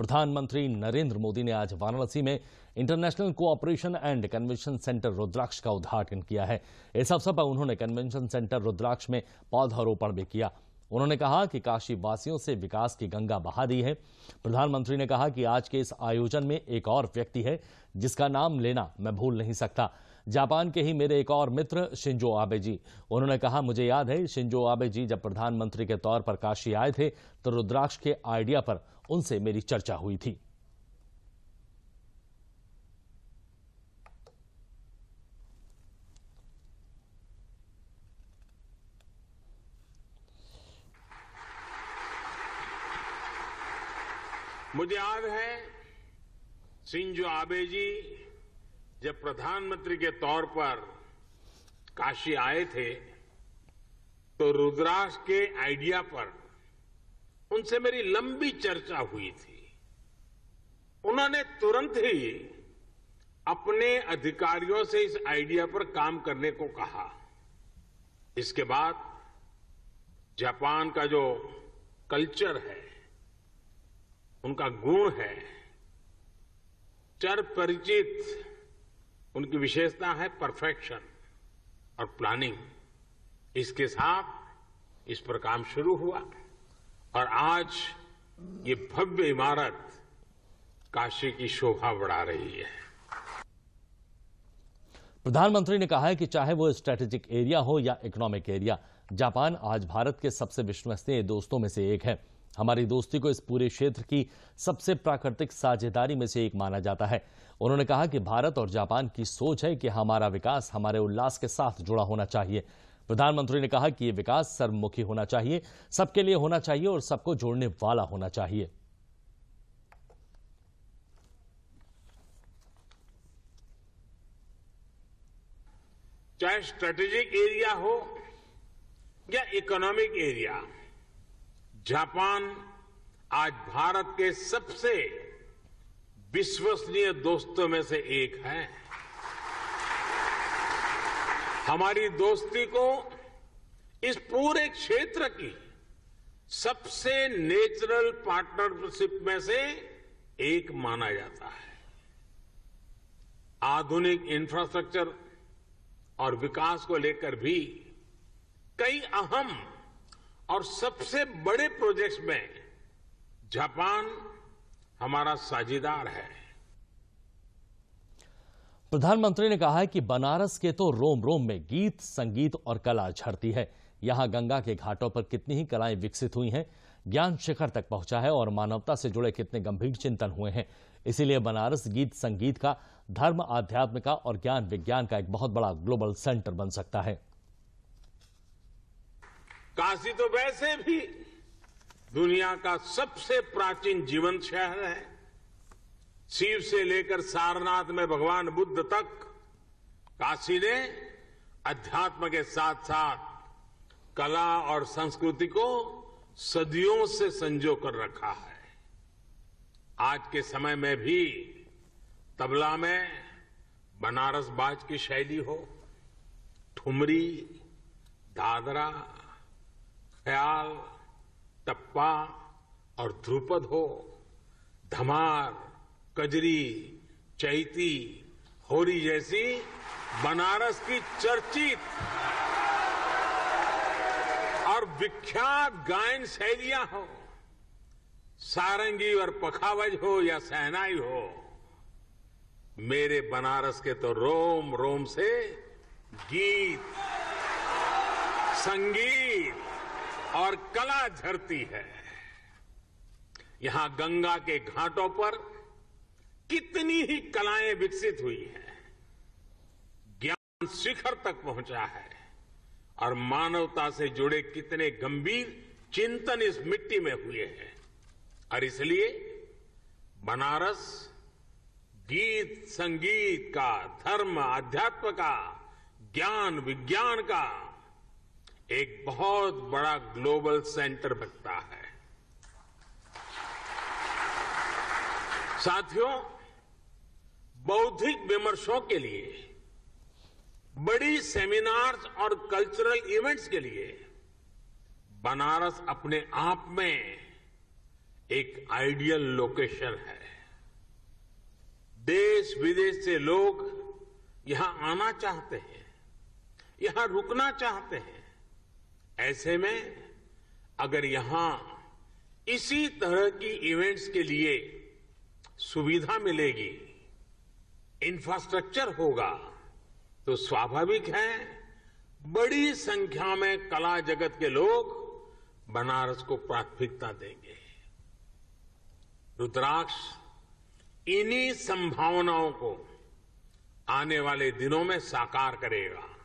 प्रधानमंत्री नरेंद्र मोदी ने आज वाराणसी में international cooperation and convention centre Rudraksh का उद्घाटन किया है। इस अवसर पर उन्होंने कन्वेंशन सेंटर रुद्राक्ष में पौधारोपण भी किया। उन्होंने कहा कि काशी वासियों से विकास की गंगा बहा दी है। प्रधानमंत्री ने कहा कि आज के इस आयोजन में एक और व्यक्ति है जिसका नाम लेना मैं भूल नहीं सकता, जापान के ही मेरे एक और मित्र शिंजो आबे जी। उन्होंने कहा, मुझे याद है शिंजो आबे जी जब प्रधानमंत्री के तौर पर काशी आए थे तो रुद्राक्ष के आइडिया पर उनसे मेरी चर्चा हुई थी। मुझे याद है शिंजो आबे जी जब प्रधानमंत्री के तौर पर काशी आए थे तो रुद्राक्ष के आइडिया पर उनसे मेरी लंबी चर्चा हुई थी। उन्होंने तुरंत ही अपने अधिकारियों से इस आइडिया पर काम करने को कहा। इसके बाद जापान का जो कल्चर है, उनका गुण है, चर परिचित, उनकी विशेषता है परफेक्शन और प्लानिंग। इसके साथ इस पर काम शुरू हुआ और आज ये भव्य इमारत काशी की शोभा बढ़ा रही है। प्रधानमंत्री ने कहा है कि चाहे वो स्ट्रेटेजिक एरिया हो या इकोनॉमिक एरिया, जापान आज भारत के सबसे विश्वसनीय दोस्तों में से एक है। हमारी दोस्ती को इस पूरे क्षेत्र की सबसे प्राकृतिक साझेदारी में से एक माना जाता है। उन्होंने कहा कि भारत और जापान की सोच है कि हमारा विकास हमारे उल्लास के साथ जुड़ा होना चाहिए। प्रधानमंत्री ने कहा कि यह विकास सर्वमुखी होना चाहिए, सबके लिए होना चाहिए और सबको जोड़ने वाला होना चाहिए। चाहे स्ट्रेटेजिक एरिया हो या इकोनॉमिक एरिया, जापान आज भारत के सबसे विश्वसनीय दोस्तों में से एक है। हमारी दोस्ती को इस पूरे क्षेत्र की सबसे नेचुरल पार्टनरशिप में से एक माना जाता है। आधुनिक इंफ्रास्ट्रक्चर और विकास को लेकर भी कई अहम और सबसे बड़े प्रोजेक्ट्स में जापान हमारा साझेदार है। प्रधानमंत्री ने कहा है कि बनारस के तो रोम रोम में गीत, संगीत और कला झरती है। यहां गंगा के घाटों पर कितनी ही कलाएं विकसित हुई हैं, ज्ञान शिखर तक पहुंचा है और मानवता से जुड़े कितने गंभीर चिंतन हुए हैं। इसीलिए बनारस गीत संगीत का, धर्म आध्यात्म का और ज्ञान विज्ञान का एक बहुत बड़ा ग्लोबल सेंटर बन सकता है। काशी तो वैसे भी दुनिया का सबसे प्राचीन जीवंत शहर है। शिव से लेकर सारनाथ में भगवान बुद्ध तक काशी ने अध्यात्म के साथ साथ कला और संस्कृति को सदियों से संजो कर रखा है। आज के समय में भी तबला में बनारस बाज की शैली हो, ठुमरी, दादरा, ख्याल, टप्पा और ध्रुपद हो, धमार, कजरी, चैती, होरी जैसी बनारस की चर्चित और विख्यात गायन शैलियां हो, सारंगी और पखावज हो या शहनाई हो, मेरे बनारस के तो रोम रोम से गीत, संगीत और कला झरती है। यहां गंगा के घाटों पर कितनी ही कलाएं विकसित हुई हैं, ज्ञान शिखर तक पहुंचा है और मानवता से जुड़े कितने गंभीर चिंतन इस मिट्टी में हुए हैं। और इसलिए बनारस गीत संगीत का, धर्म आध्यात्म का, ज्ञान विज्ञान का एक बहुत बड़ा ग्लोबल सेंटर बनता है। साथियों, बौद्धिक विमर्शों के लिए, बड़ी सेमिनार्स और कल्चरल इवेंट्स के लिए बनारस अपने आप में एक आइडियल लोकेशन है। देश विदेश से लोग यहां आना चाहते हैं, यहां रुकना चाहते हैं। ऐसे में अगर यहां इसी तरह की इवेंट्स के लिए सुविधा मिलेगी, इंफ्रास्ट्रक्चर होगा, तो स्वाभाविक है बड़ी संख्या में कला जगत के लोग बनारस को प्राथमिकता देंगे। रुद्राक्ष इन्हीं संभावनाओं को आने वाले दिनों में साकार करेगा।